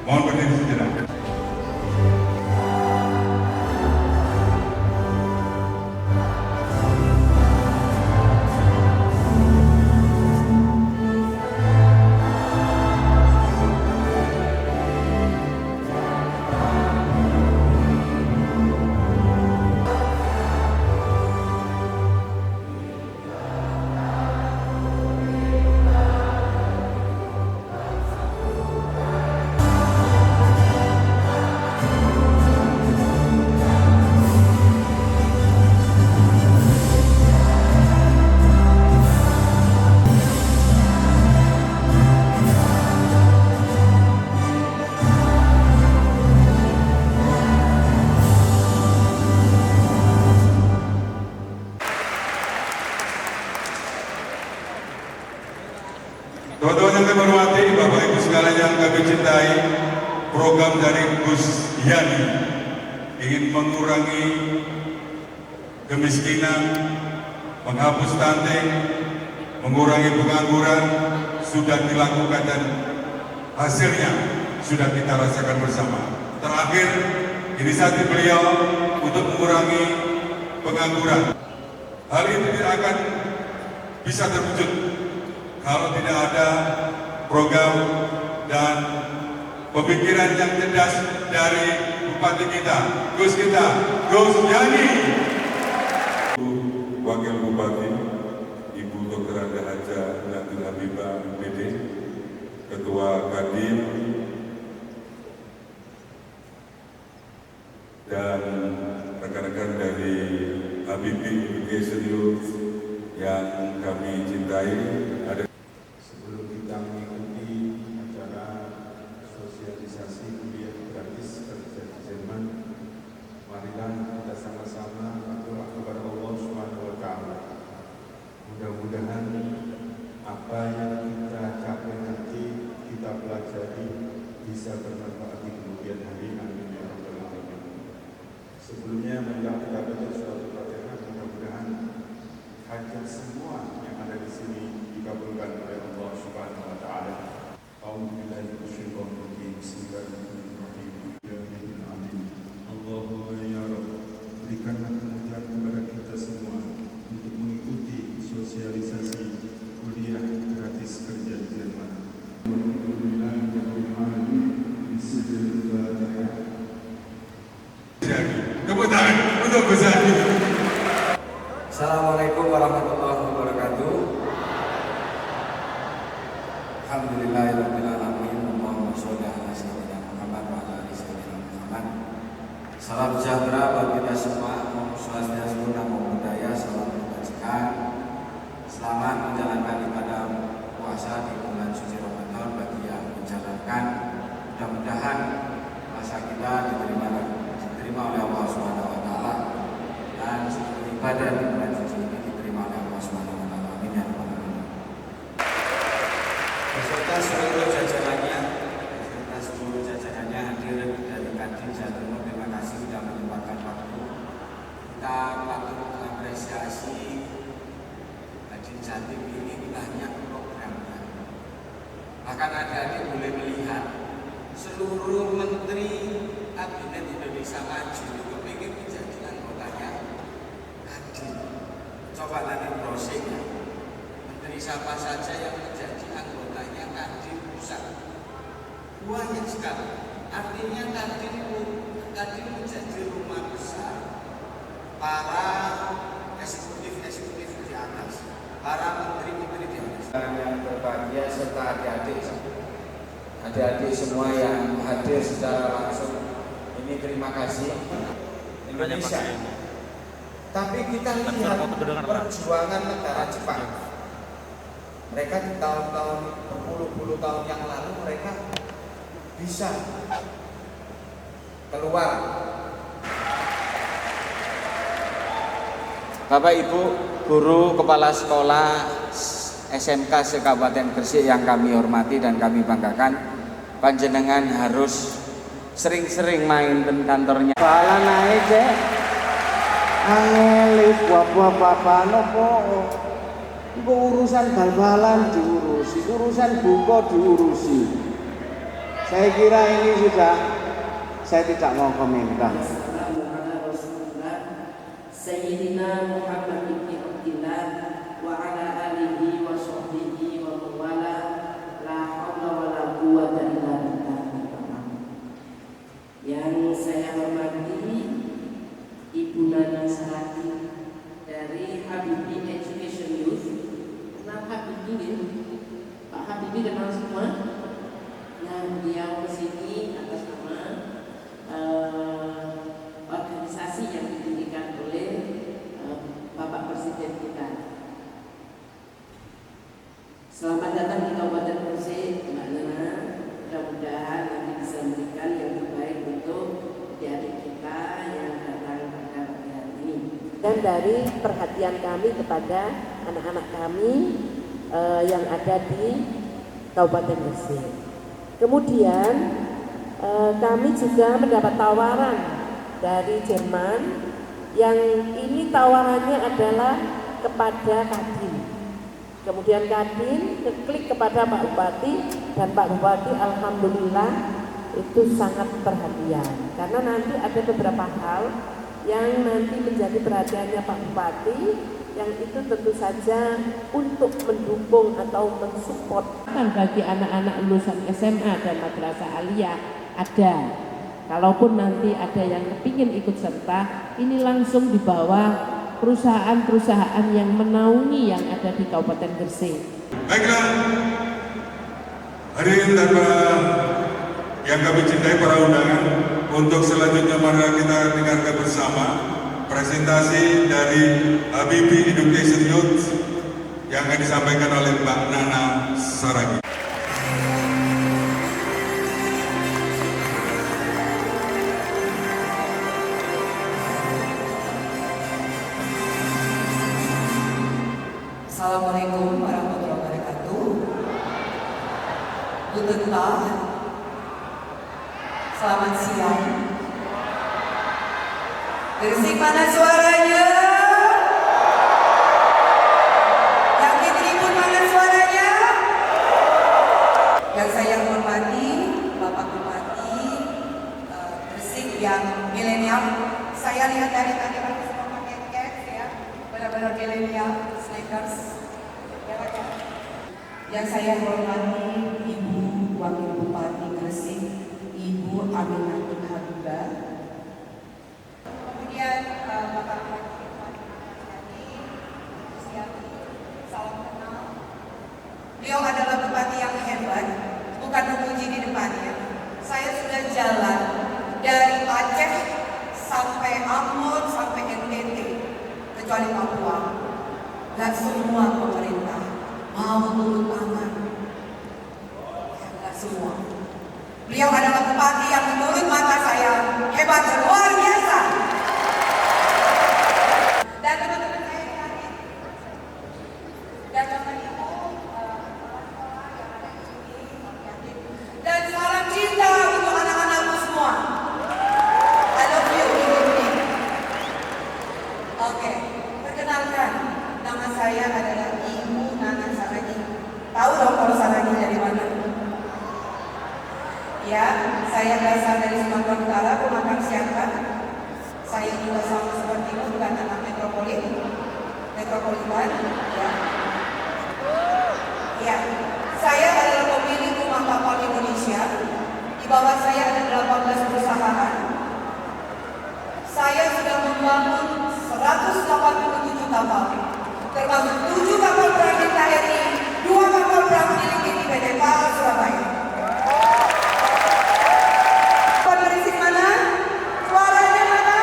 Mohon berdiri sejenak. Teman-teman yang kami hormati, Bapak Ibu sekalian yang kami cintai, program dari Gus Yani ingin mengurangi kemiskinan, menghapus stunting, mengurangi pengangguran sudah dilakukan dan hasilnya sudah kita rasakan bersama. Terakhir, inisiatif beliau untuk mengurangi pengangguran. Hal ini tidak akan bisa terwujud kalau tidak ada program dan pemikiran yang cerdas dari Bupati kita, Gus Yani. Wakil Bupati, Ibu Dr. Anda Haja Nabil Habibah MPD, Ketua Kadin, dan rekan-rekan dari Habibie Education Youth yang kami cintai. Sebelum kita mengikuti acara sosialisasi kuliah gratis kerja di Jerman, marilah kita sama-sama berdoa kepada Allah Subhanahu wa Ta'ala. Mudah-mudahan apa yang kita capai nanti, kita pelajari, bisa bermanfaat di kemudian hari. Amin ya rabbal alamin. Sebelumnya marilah kita baca suatu Fatihah. Mudah-mudahan hajat semua yang ada di sini dikabulkan oleh Allah Subhanahu wa Ta'ala. A'udzubillahi minasyaitonir rajim. Bismillahirrahmanirrahim. Amin. Allahumma ya Rabb, berikanlah kemudahan kepada kita semua untuk mengikuti sosialisasi kuliah gratis kerja di Jerman. Tepuk tangan untuk Gus Yani. Assalamualaikum warahmatullahi wabarakatuh. Alhamdulillahirabbil alamin. Allahumma sholli ala sayyidina Muhammad wa ala ali sayyidina Muhammad. Salam sejahtera bagi kita semua. Om Swastiastu, Namo Buddhaya, salam kebajikan. Selamat menjalankan ibadah puasa di bulan suci Ramadan bagi yang menjalankan. Mudah-mudahan puasa kita diterima oleh Allah Subhanahu wa Ta'ala, dan seluruh ibadah di bulan suci ini diterima oleh Allah Subhanahu wa Ta'ala. Amin ya rabbal alamin. Beserta seluruh jajarannya hadir dari Kadin Jawa Timur. Terima kasih sudah menyempatkan waktu. Kita patut mengapresiasi Kadin Jatim ini banyak programnya. Bahkan adik-adik boleh melihat seluruh menteri Kabinet Indonesia Maju itu ingin menjadi anggotanya Kadin. Coba nanti browsing ya, menteri siapa saja yang menjadi anggotanya Kadin pusat. Banyak sekali. Artinya Kadin menjadi rumah besar para eksekutif di atas, para menteri-menteri di atas. Yang berbahagia serta adik-adik semua yang hadir secara langsung. Ini terima kasih Indonesia. Tapi kita lihat perjuangan negara Jepang. Mereka di tahun-tahun berpuluh-puluh tahun yang lalu mereka bisa keluar. Bapak Ibu guru kepala sekolah SMK se-Kabupaten Gresik yang kami hormati dan kami banggakan, panjenengan harus sering-sering main di kantornya. Balan naik deh, angeli bapak-bapak nopo. Iku urusan bal-balan diurusi, urusan buka diurusi. Saya kira ini sudah, saya tidak mau komentar. Sayyidina Muhammad ibn Abdillah wa ala alihi wa sahbihi wa mawala la hawla wa la quwwata illa billah. Yang saya hormati Ibu Nana Sarati dari Habibie Education Youth. Kenal Habibie? Pak Habibie kenal semua? Nah, beliau kesini atas nama organisasi yang didirikan oleh Bapak Presiden kita. Selamat datang di Kabupaten Gresik, Mbak Nana. Mudah-mudahan nanti bisa memberikan yang terbaik untuk adik kita yang datang pada pagi hari ini. Dan dari perhatian kami kepada anak-anak kami yang ada di Kabupaten Gresik. Kemudian kami juga mendapat tawaran dari Jerman yang ini tawarannya adalah kepada Kadin. Kemudian Kadin klik kepada Pak Bupati dan Pak Bupati alhamdulillah itu sangat perhatian karena nanti ada beberapa hal yang nanti menjadi perhatiannya Pak Bupati yang itu tentu saja untuk mendukung atau mensupport bagi anak-anak lulusan SMA dan madrasah aliyah ada. Kalaupun nanti ada yang kepingin ikut serta, ini langsung di bawah perusahaan-perusahaan yang menaungi yang ada di Kabupaten Gresik. Baiklah, hadirin tanpa yang kami cintai para undangan, untuk selanjutnya mari kita dengarkan bersama presentasi dari Habibie Education Youth yang akan disampaikan oleh Mbak Nana Saragi. Assalamualaikum warahmatullahi wabarakatuh. Guten Tag. Selamat siang. Gresik mana suaranya? Yang di tribun mana suaranya? Yang saya hormati Bapak Bupati Gresik yang milenial. Saya lihat dari tadi bagus pakai caps ya, benar-benar milenial. Yang saya hormati Ibu Wakil Bupati Gresik, Ibu Aminah Habibah. Kemudian Bapak Bupati, salam kenal. Beliau adalah bupati yang hebat, bukan memuji di depannya. Saya sudah jalan dari Aceh sampai Ambon sampai NTT, kecuali Papua. Gak semua pemerintah mau turun tangan. Gak semua. Beliau adalah bupati yang menurut mata saya hebat dan luar biasa. Dan teman-teman saya yang hadir dan Bapak Ibu sekolah yang ada di sini, dan salam cinta untuk anak-anakku semua. I love you. Oke, perkenalkan. Nama saya adalah Ibu Nana Saragi. Tahu dong kalau Saragi dari mana? Ya, saya berasal dari Sumatera Utara, Pematang Siantar. Saya juga sama seperti itu, bukan anak metropolitan. Ya. Ya, saya adalah pemilik rumah kapal Indonesia. Di bawah saya ada 18 perusahaan. Saya sudah membangun 187 kapal. Termasuk 7 kapal perang di KRI, 2 kapal perang milik PT PAL Surabaya. Gresik mana? Suaranya mana?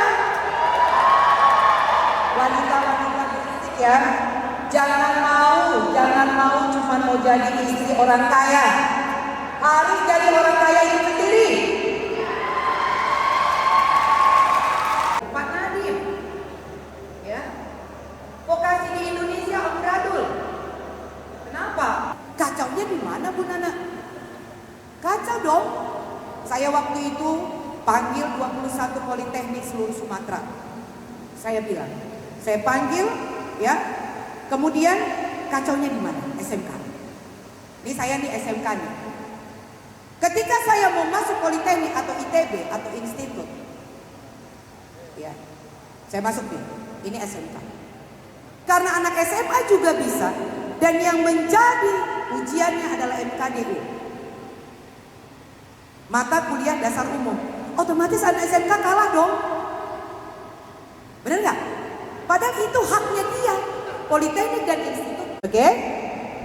Wanita-wanita Gresik ya. Jangan mau cuma mau jadi istri orang kaya. Harus jadi orang kaya itu sendiri. Pak Nadiem, ya. Vokasi di Indonesia amburadul. Kenapa? Kacaunya di mana Bu Nana? Kacau dong. Saya waktu itu panggil 21 politeknik seluruh Sumatera. Saya bilang, saya panggil ya. Kemudian kacaunya di mana? SMK. Ini saya nih SMK nih. Ketika saya mau masuk politeknik atau ITB atau institut, ya, saya masuk nih, ini SMK. Karena anak SMA juga bisa, dan yang menjadi ujiannya adalah MKDU, mata kuliah dasar umum. Otomatis anak SMK kalah dong. Bener nggak? Padahal itu haknya dia, politeknik dan institut. Oke?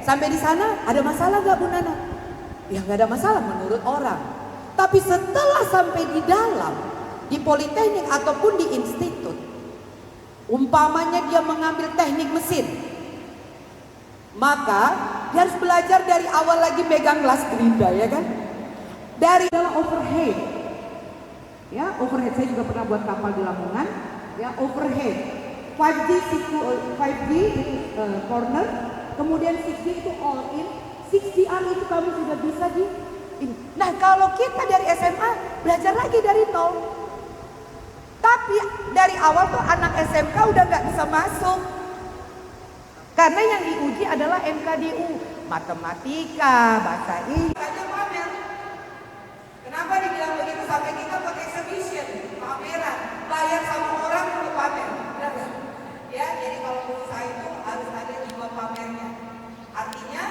Sampai di sana ada masalah nggak Bu Nana? Ya nggak ada masalah menurut orang. Tapi setelah sampai di dalam, di politeknik ataupun di institut, umpamanya dia mengambil teknik mesin, maka dia harus belajar dari awal lagi megang gelas gerinda, ya kan? Dari adalah overhead, ya overhead. Saya juga pernah buat kapal di Lamongan, ya overhead. 5G itu corner, kemudian 6G itu all in, 6DR itu kamu sudah bisa di ini. Nah kalau kita dari SMA belajar lagi dari nol. Tapi dari awal tuh anak SMK udah nggak bisa masuk. Karena yang diuji adalah MKDU, matematika, bahasa Inggris. Hanya pamer. Kenapa dibilang begitu? Sampai kita buat exhibition, pameran, bayar sama orang untuk pamer. Ya, jadi kalau usaha itu harus ada jiwa pamernya. Artinya,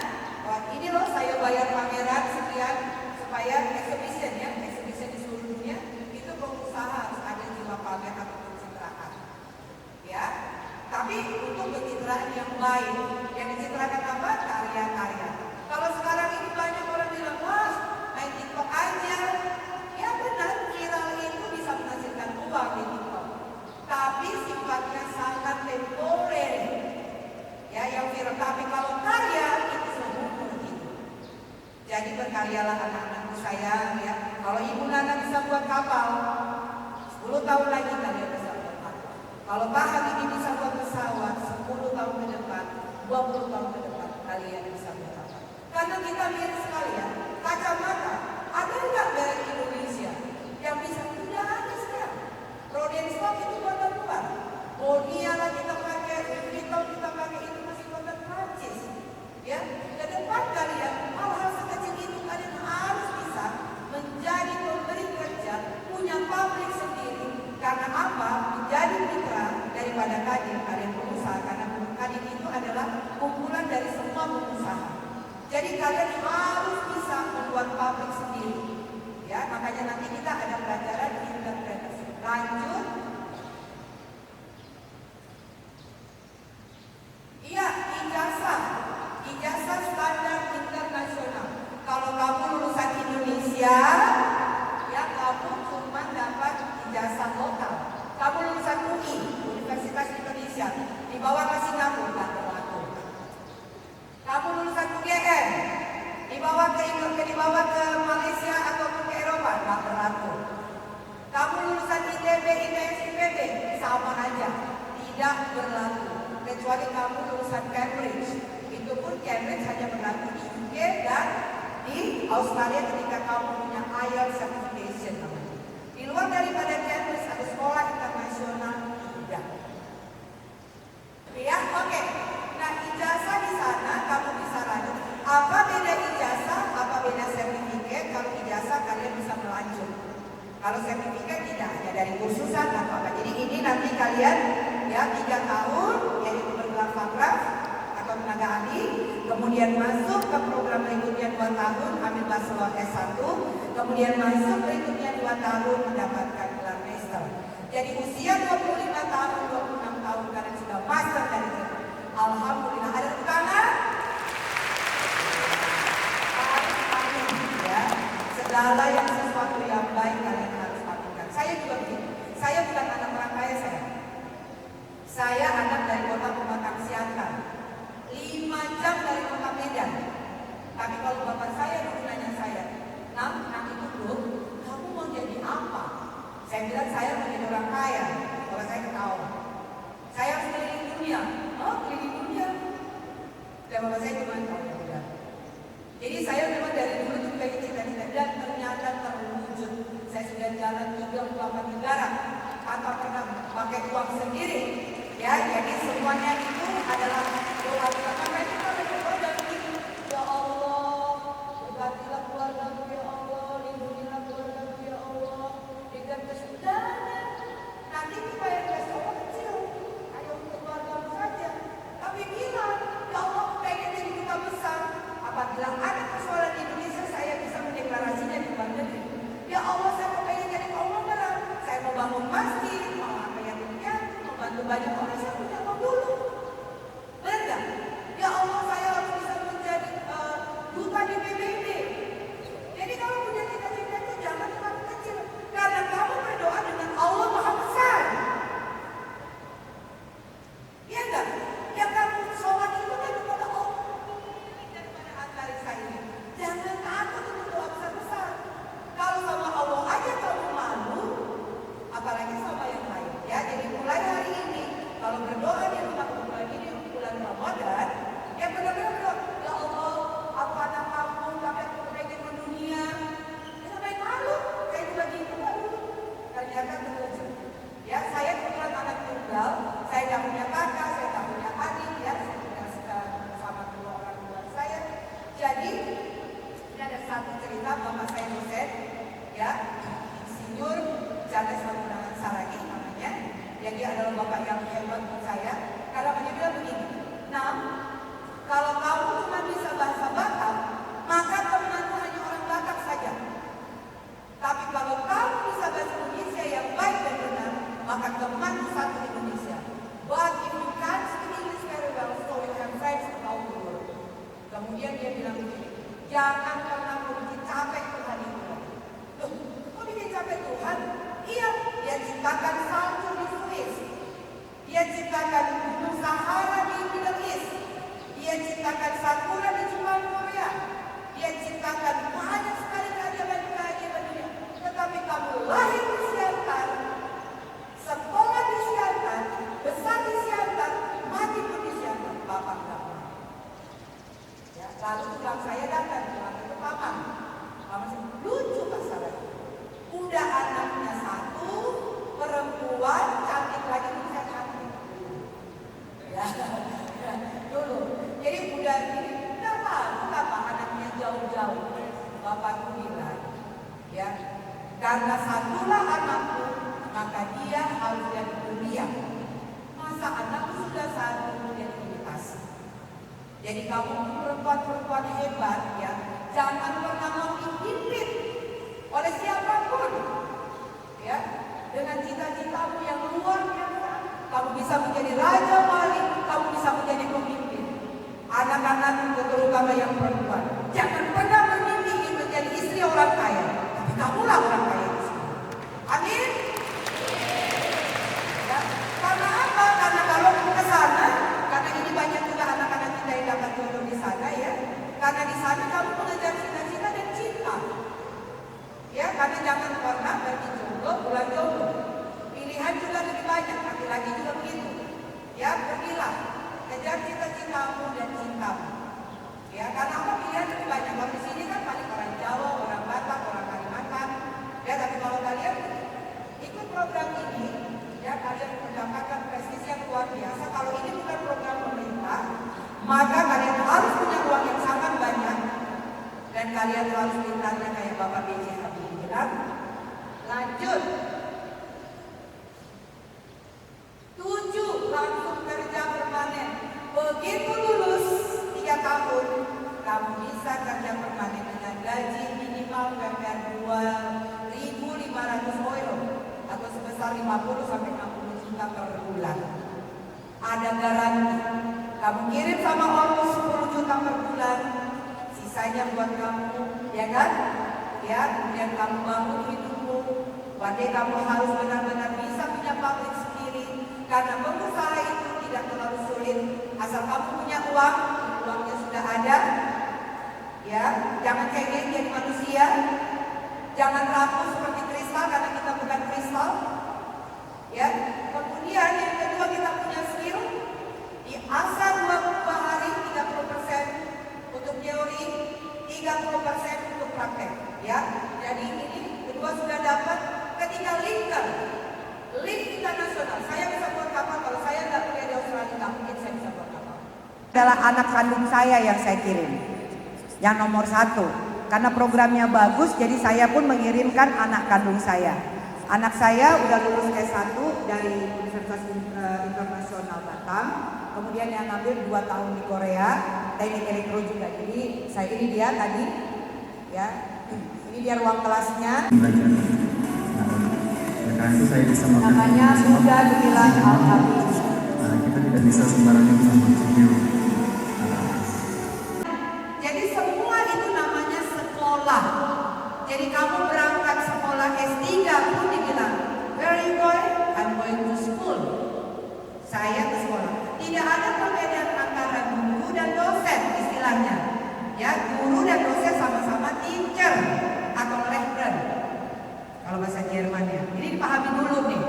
wah ini loh saya bayar pameran sekian supaya exhibition, ya, exhibition di seluruh dunia itu pengusaha harus ada jiwa pamer atau pencitraan. Ya, tapi untuk pencitraan yang baik, yang dicitrakan apa? Karya-karya. Kalau sekarang ini banyak orang bilang, wah main TikTok aja. Ya benar, viral itu bisa menghasilkan uang di TikTok. Tapi sifatnya sangat temporer. Ya, yang viral. Tapi kalau karya itu seumur hidup. Jadi berkaryalah anak-anakku sayang, ya. Kalau Ibu Nana bisa buat kapal, 10 tahun lagi kalian bisa buat kapal. Kalau Pak Habibie bisa buat pesawat, 10 tahun ke depan, 20 tahun ke depan kalian bisa buat kapal. Karena kita lihat sekali ya, kacamata ada nggak dari Indonesia yang bisa? Tidak ada sekarang. Rodenstock itu buatan luar. Bonia lah kita pakai, Vuitton kita pakai, itu masih buatan Prancis. Ya, ke depan kalian hal-hal sekecil itu kalian harus bisa menjadi pemberi kerja, punya pabrik sendiri. Karena apa? Menjadi mitra daripada Kadin, kalian pengusaha. Karena Kadin itu adalah kumpulan dari semua pengusaha. Jadi kalian harus bisa membuat pabrik sendiri. Ya, makanya nanti kita ada pelajaran entrepreneurship. Lanjut. Iya, ijazah standar internasional. Kalau kamu lulusan Indonesia, ya kamu cuma dapat ijazah lokal. Kamu lulusan UI, Universitas Indonesia, dibawa ke Singapura, nggak berlaku. Kamu lulusan UGM, dibawa ke Malaysia ataupun ke Eropa, nggak berlaku. Kamu lulusan ITB, ITS, IPB, sama aja, tidak berlaku. Kecuali kamu lulusan Cambridge, itu pun Cambridge hanya berlaku di UK dan di Australia ketika kamu punya IELTS certification. Di luar daripada Cambridge ada sekolah internasional tidak. Ya, oke. Nah, ijazah di sana kamu bisa lanjut. Apa beda ijazah? Apa beda sertifikat? Kalau ijazah kalian bisa melanjut. Kalau sertifikat tidak, hanya dari kursusan atau apa. Jadi ini nanti kalian ya 3 tahun yaitu bergelar fakraf atau tenaga ahli, kemudian masuk ke program berikutnya 2 tahun ambil bachelor S1, kemudian masuk berikutnya 2 tahun mendapatkan gelar master. Jadi usia 25 tahun, 26 tahun kalian sudah master dari itu. Alhamdulillah, ada tepuk tangan. Ya, segala yang sesuatu yang baik kalian harus lakukan. Saya juga begitu. Saya bukan anak orang kaya saya. Saya anak dari kota Pematang Siantar, 5 jam dari kota Medan. Tapi kalau bapak saya dulu nanya saya, nak itu dulu, kamu mau jadi apa? Saya bilang saya mau jadi orang kaya. Kalau saya ketawa, saya harus keliling dunia. Oh, keliling dunia. Dan bapak saya cuma tahu udah. Jadi saya memang dari dulu tuh pengen cita-cita dan ternyata terwujud. Saya sudah jalan 38 negara tanpa pernah pakai uang sendiri. Ya, jadi semuanya itu adalah doa kita. Maka kita berdoa dan begitu. Ya Allah, berkatilah keluargaku ya Allah. banyak orang saya punya uang dulu. Benar nggak? Ya Allah, saya harus bisa menjadi duta di PBB. Jadi kalau punya cita-cita itu jangan terlalu kecil, karena kamu berdoa dengan Allah Maha Besar. Iya enggak? Yang kamu sholat itu kan kepada Allah daripada analisa ini. Jangan takut untuk doa besar-besar. Kalau sama Allah aja kamu malu, apalagi sama yang lain. Ya, jadi mulai hari ini kalau berdoa di rumah bulan ini bulan Ramadan, ya benar-benar berdoa, ya Allah, aku anak kamu, tapi aku pengen mendunia. Ya sampai malu, kayak juga gitu malu. Ternyata terwujud. Ya, saya kebetulan anak tunggal, saya tidak punya kakak, saya tidak punya adik, ya, saya tinggal bersama kedua orang tua saya. Jadi, ini ada satu cerita bapak saya dosen, ya, Insinyur Charles Ragunawan Saragi namanya. Yang dia adalah bapak yang hebat buat saya. Karena dia bilang begini, nah, kalau kamu cuma bisa bahasa Batak, maka temanmu hanya orang Batak saja. Tapi kalau kamu bisa bahasa Indonesia yang baik dan benar, maka temanmu satu Indonesia. But if you can't speak English very well, so you have friends around the world. Kemudian dia bilang begini, jangan pernah bikin capek Tuhan itu. Loh, kok bikin capek Tuhan? Iya, dia ciptakan salju di Swiss. Dia ciptakan gunung Sahara di Middle East. Dia ciptakan sakura di Jepang, Korea. Dia ciptakan banyak sekali keajaiban dunia. Tetapi kamu lahir di Siantar, sekolah di Siantar, besar di Siantar, mati pun di Siantar. Bapak kamu. Ya, lalu tulang saya datang, tulang itu paman. Paman sih, lucu masalahnya. Udah anaknya satu, perempuan, cantik lagi bisa cantik. Ya, dulu. Jadi udah ini, kenapa anaknya jauh-jauh? Bapakku bilang, ya, karena satulah anakku, maka dia harus dari dunia. Masa anakku sudah satu, dia limitasi. Jadi kamu perempuan-perempuan hebat, ya, jangan pernah mau dihimpit oleh siapapun, ya, dengan cita-citamu yang luar biasa, kamu bisa menjadi raja wali, kamu bisa menjadi pemimpin. Anak-anak terutama yang perempuan, jangan pernah bermimpi ingin menjadi istri orang kaya, tapi kamulah orang kaya di sini. Amin. Ya, karena apa? Karena kalau ke sana, karena ini banyak juga anak-anak kita yang dapat jodoh di sana, ya. Karena di sana kamu mengejar cita-cita dan cinta. Ya, karena jangan pernah bagi jodoh, bulan jodoh. Pilihan juga lebih banyak, laki-laki juga begitu. Ya, pergilah, kejar cita-citamu dan cintamu. Ya, karena apa pilihan lebih banyak. Kalau di sini kan paling orang Jawa, orang Batak, orang Kalimantan. Ya, tapi kalau kalian ikut program ini, ya, kalian mendapatkan prestasi yang luar biasa. Kalau ini bukan program pemerintah, maka kalian harus punya uang yang sangat banyak. Dan kalian harus pintarnya kayak Bapak B.J. Habibie bilang, lanjut. 7, langsung kerja permanen. Begitu lulus 3 tahun, kamu bisa kerja permanen dengan gaji minimal UMR 2.500 euro atau sebesar 50 sampai 60 juta per bulan. Ada garansi. Kamu kirim sama orang 10 juta per bulan, sisanya buat kamu, ya kan? Ya, kemudian kamu bangun hidupmu. One kamu harus benar-benar bisa punya pabrik sendiri, karena pengusaha itu tidak terlalu sulit. Asal kamu punya uang, uangnya sudah ada. Ya, jangan cengeng jadi manusia. Jangan rapuh seperti kristal, karena kita bukan kristal. Ya, kemudian yang kedua kita punya skill. Di asa 22 hari 30% untuk teori, 30% untuk praktek. Ya, jadi ini kedua sudah dapat. Ketika link internasional, saya bisa buat kapal. Kalau saya nggak kuliah di Australia, nggak mungkin saya bisa buat kapal. Adalah anak kandung saya yang saya kirim, yang nomor 1. Karena programnya bagus, jadi saya pun mengirimkan anak kandung saya. Anak saya udah lulus S1 dari Universitas Internasional Batam. Kemudian yang ngambil 2 tahun di Korea, teknik elektro juga. Jadi ini dia tadi, ya. Ini dia ruang kelasnya. karena itu saya bisa makan. Namanya Muda Gemilang Al-Habib. Kita tidak bisa sembarangan mengambil. Jadi semua itu namanya sekolah. Jadi kamu berangkat sekolah S3 pun dibilang, where are you going? I'm going to school. Saya ke sekolah. Tidak ada perbedaan antara guru dan dosen istilahnya. Ya, guru dan dosen sama-sama teacher atau Lehrer. Kalau bahasa Jerman ya. Ini dipahami dulu nih.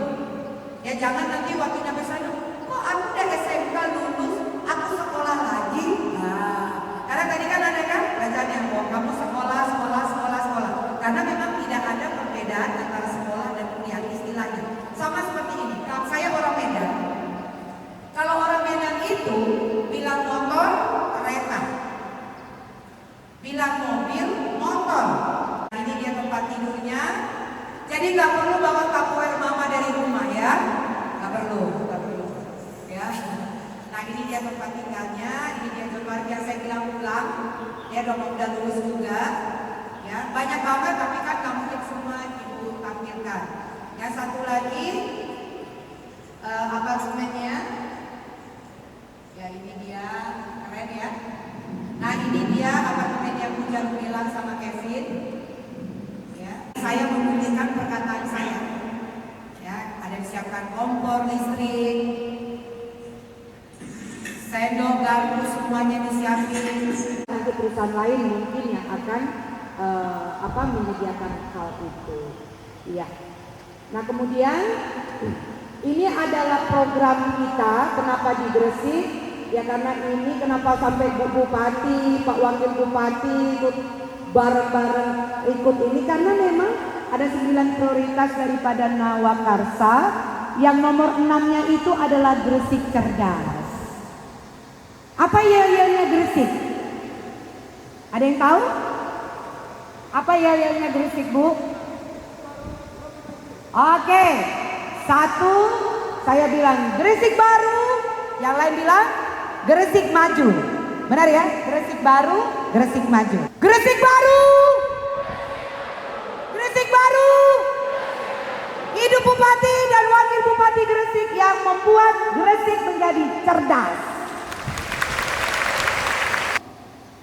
Ya jangan nanti waktu nyampe sana, kok aku udah SMK lulus, aku sekolah lagi. Nah, karena tadi kan ada kan bacanya, bahwa kamu sekolah. Karena memang tidak ada perbedaan antara sekolah dan kuliah istilahnya. Sama seperti ini, kalau saya orang Medan. Kalau orang Medan itu bilang motor, kereta. Bilang mobil, motor. Ini dia tempat tidurnya. Jadi nggak perlu bawa Tupperware mama dari rumah ya. Nggak perlu. Ya. Nah ini dia tempat tinggalnya. Ini dia tempat yang saya bilang pulang. Dia udah lulus juga. Ya, banyak banget tapi kan nggak mungkin semua ibu tampilkan. Yang satu lagi apartemennya. Ya ini dia, keren ya. Nah ini dia apartemen yang Bujang bilang sama Kevin. Ya, saya memilihkan perkataan saya. Ya, ada disiapkan kompor listrik, sendok, garpu semuanya disiapin. Nanti perusahaan lain mungkin yang akan menyediakan hal itu. Iya. Nah kemudian ini adalah program kita. Kenapa di Gresik? Ya karena ini kenapa sampai Bu Bupati, Pak Wakil Bupati ikut bareng-bareng ikut ini karena memang ada 9 prioritas daripada Nawakarsa. Yang nomor 6-nya itu adalah Gresik Cerdas. Apa yel-yelnya Gresik? Ada yang tahu? Apa yel-yelnya Gresik, Bu? Oke, satu saya bilang Gresik baru, yang lain bilang Gresik maju. Benar ya? Gresik baru, Gresik maju. Gresik baru, Gresik baru. Hidup Bupati dan Wakil Bupati Gresik yang membuat Gresik menjadi cerdas.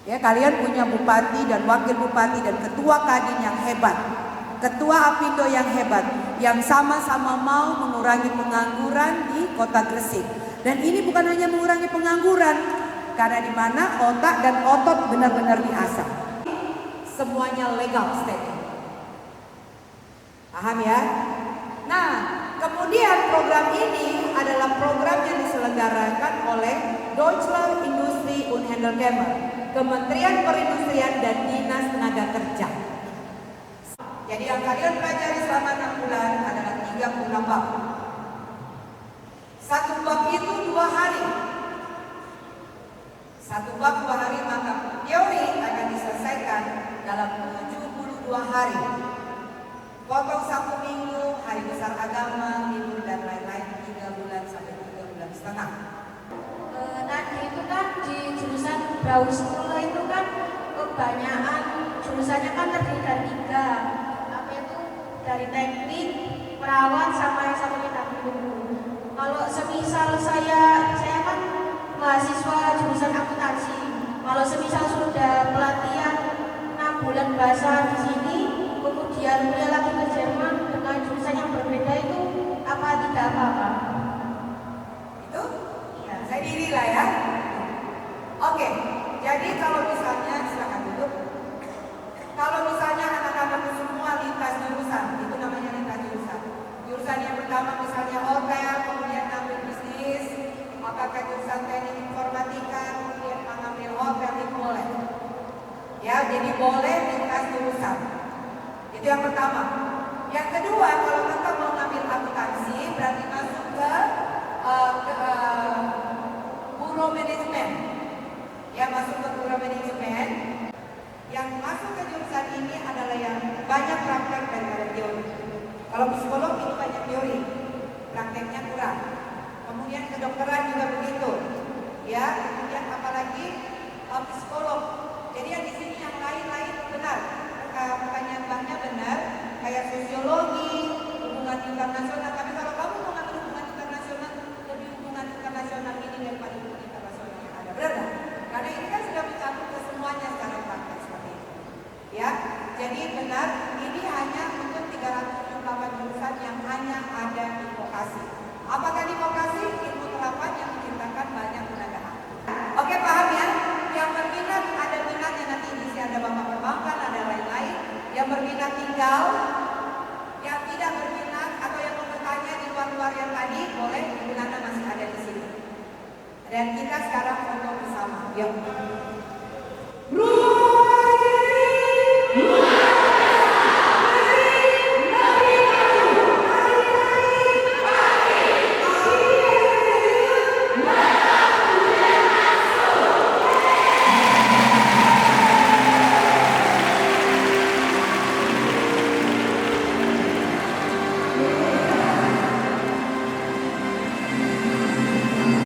Ya, kalian punya bupati dan wakil bupati dan ketua kadin yang hebat, ketua Apindo yang hebat, yang sama-sama mau mengurangi pengangguran di kota Gresik. Dan ini bukan hanya mengurangi pengangguran, karena di mana otak dan otot benar-benar diasah. Semuanya legal statement. Paham ya? Nah, kemudian program ini adalah program yang diselenggarakan oleh Deutsche Industrie und Handelskammer, Kementerian Perindustrian dan Dinas Tenaga Kerja. Jadi yang kalian pelajari selama 6 bulan adalah 36 bab. Satu bab itu 2 hari. Satu bab 2 hari, maka teori akan diselesaikan dalam 72 hari. Potong 1 minggu, hari besar agama, libur dan lain-lain 3 bulan sampai 3 bulan setengah. Tadi itu kan di jurusan Brau School itu kan kebanyakan jurusannya kan terdiri dari 3. Apa itu? Dari teknik, perawat sama yang satunya guru. Kalau semisal saya kan mahasiswa jurusan akuntansi. Kalau semisal sudah pelatihan 6 bulan bahasa di sini, kemudian kuliah lagi ke Jerman dengan jurusan yang berbeda itu apa tidak apa-apa? Itu? Ya, saya diri lah ya. Oke, jadi kalau misalnya, silakan duduk. Kalau misalnya anak-anak semua lintas jurusan, itu namanya lintas jurusan. Jurusan yang pertama misalnya hotel, kemudian ngambil bisnis, apakah jurusan teknik informatika, kemudian mengambil hotel, itu boleh. Ya, jadi boleh lintas jurusan. Itu yang pertama. Yang kedua, kalau kita mau ngambil akuntansi, berarti masuk ke biro manajemen. Ya, masuk ke biro manajemen. Yang masuk ke jurusan ini adalah yang banyak praktek daripada teori. Kalau psikolog itu banyak teori, prakteknya kurang. Kemudian kedokteran juga begitu. Ya, kemudian apalagi psikolog. Jadi yang di sini yang lain-lain benar. Pertanyaan banknya benar, kayak sosiologi, hubungan Internasional kami